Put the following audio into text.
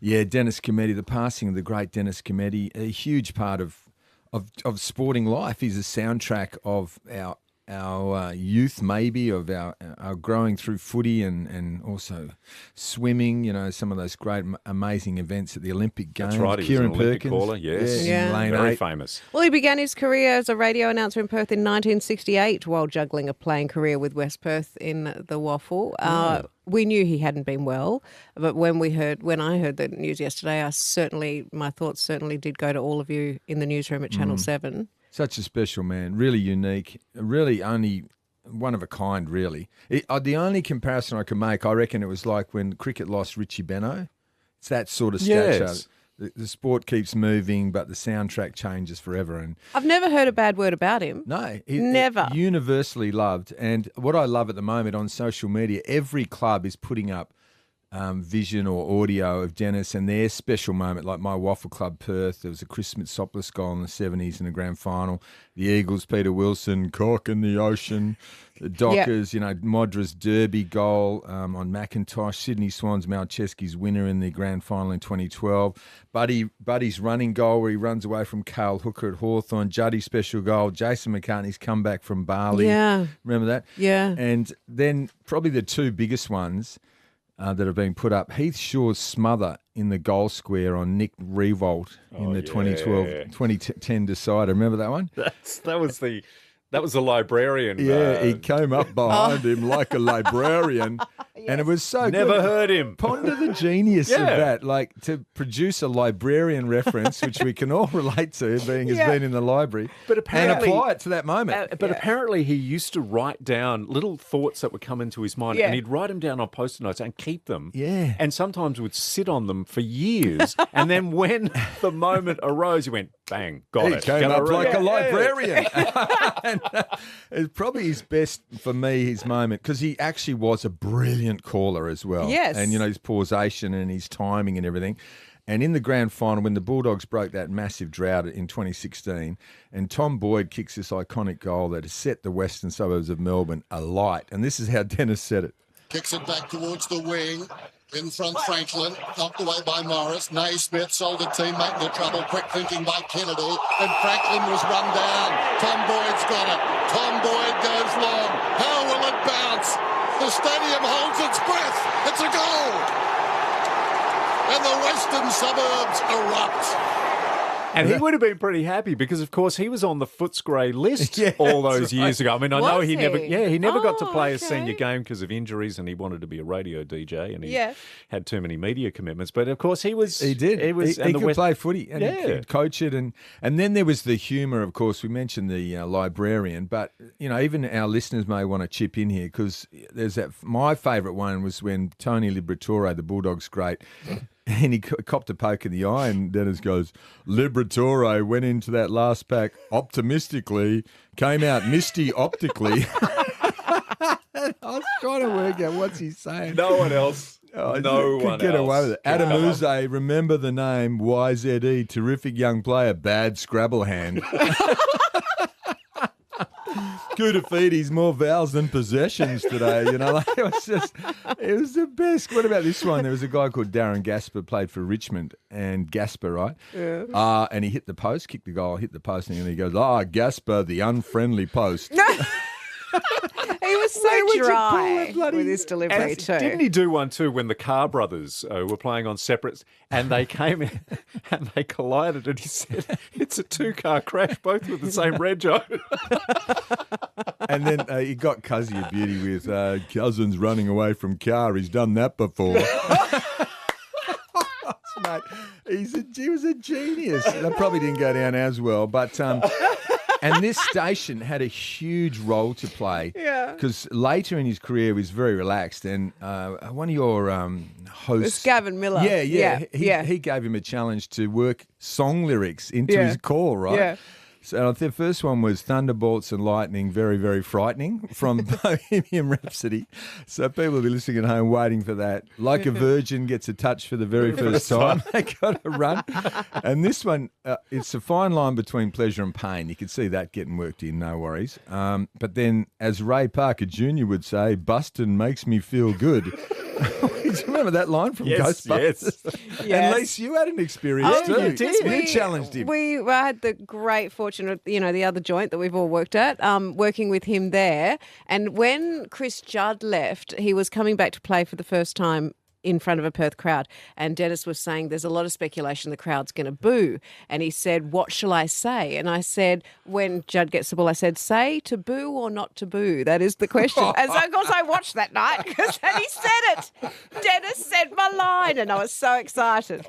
Yeah, Dennis Cometti, the passing of the great Dennis Cometti, a huge part of sporting life. He's a soundtrack of our youth, maybe, of our growing through footy and also swimming, some of those great, amazing events at the Olympic Games. That's right, he was an Olympic caller, yes. In lane Very 8. famous. Well, he began his career as a radio announcer in Perth in 1968 while juggling a playing career with West Perth in the WAFL. We knew he hadn't been well, but when I heard the news yesterday, my thoughts certainly did go to all of you in the newsroom at Channel 7. Such a special man, really unique, really only one of a kind, really. The only comparison I can make, I reckon it was like when cricket lost Richie Benaud. It's that sort of stature. Yes. The sport keeps moving, but the soundtrack changes forever. And I've never heard a bad word about him. no, Never. Universally loved. And what I love at the moment on social media, every club is putting up vision or audio of Dennis and their special moment, like my Waffle Club Perth. There was a Chris Mitsopoulos goal in the 70s in the grand final. The Eagles, Peter Wilson, Cock in the Ocean. The Dockers, Modra's Derby goal on McIntosh. Sydney Swans, Malcheski's winner in the grand final in 2012. Buddy's running goal where he runs away from Cale Hooker at Hawthorn. Juddy's special goal. Jason McCartney's comeback from Bali. Yeah. Remember that? Yeah. And then probably the two biggest ones that have been put up. Heath Shaw's smother in the goal square on Nick Revolt in the 2010 decider. Remember that one? That was the librarian. Yeah, he came up behind him like a librarian. And it was so Never good. heard him. Ponder the genius of that. Like, to produce a librarian reference, which we can all relate to, being as being in the library, But apparently, and apply it to that moment. But apparently he used to write down little thoughts that would come into his mind, and he'd write them down on Post-it notes and keep them. Yeah. And sometimes would sit on them for years. And then when the moment arose, he went, bang, got He it. came Gonna up read like it. a librarian. And, it's probably his best, for me, his moment, because he actually was a brilliant caller as well. Yes. And, his pausation and his timing and everything. And in the grand final, when the Bulldogs broke that massive drought in 2016, and Tom Boyd kicks this iconic goal that has set the western suburbs of Melbourne alight. And this is how Dennis said it. Kicks it back towards the wing. In front, Franklin, knocked away by Morris. Naismith sold a teammate into trouble. Quick thinking by Kennedy. And Franklin was run down. Tom Boyd's got it. Tom Boyd goes long. How will it bounce? The stadium holds its breath. It's a goal. And the western suburbs erupt. And he would have been pretty happy because, of course, he was on the Footscray list all those years ago. I mean, I know he never got to play a senior game because of injuries, and he wanted to be a radio DJ, and he had too many media commitments. But of course, he was. He did. He was. He could play footy and he could coach it, and then there was the humour. Of course, we mentioned the librarian, but even our listeners may want to chip in here because there's that. My favourite one was when Tony Liberatore, the Bulldogs great. And he copped a poke in the eye, and Dennis goes, Liberatore went into that last pack optimistically, came out misty optically. I was trying to work out what's he saying. No one else. No one could get else. away with it. Adam Uze, remember the name, YZE, terrific young player, bad Scrabble hand. Kudafiti's more vowels than possessions today, it was the best. What about this one? There was a guy called Darren Gasper, played for Richmond, and Gasper, right? Yeah. And he hit the post, kicked the goal, hit the post, and he goes, Gasper, the unfriendly post. He was so dry with his delivery too. Didn't he do one too when the Carr brothers were playing on separate and they came in and they collided and he said, it's a two-car crash, both with the same rego. And then he got Cuzzy a beauty with Cousins running away from Carr. He's done that before. Mate, he was a genius. That probably didn't go down as well, but... And this station had a huge role to play because later in his career he was very relaxed. And one of your hosts, it's Gavin Miller. He gave him a challenge to work song lyrics into his call, right? Yeah. So the first one was Thunderbolts and Lightning, very, very frightening, from Bohemian Rhapsody. So people will be listening at home waiting for that. Like a Virgin gets a touch for the very first time. They got to run. And this one, it's a fine line between pleasure and pain. You can see that getting worked in, no worries. But then, as Ray Parker Jr. would say, bustin' makes me feel good. Do you remember that line from Yes, Ghostbusters? Yes. And Lise, you had an experience too. you did. You challenged him. I had the great fortune of, the other joint that we've all worked at, working with him there. And when Chris Judd left, he was coming back to play for the first time in front of a Perth crowd. And Dennis was saying there's a lot of speculation the crowd's going to boo. And he said, what shall I say? And I said, when Judd gets the ball, I said, say to boo or not to boo? That is the question. And so, of course, I watched that night and he said it. Dennis said my line and I was so excited.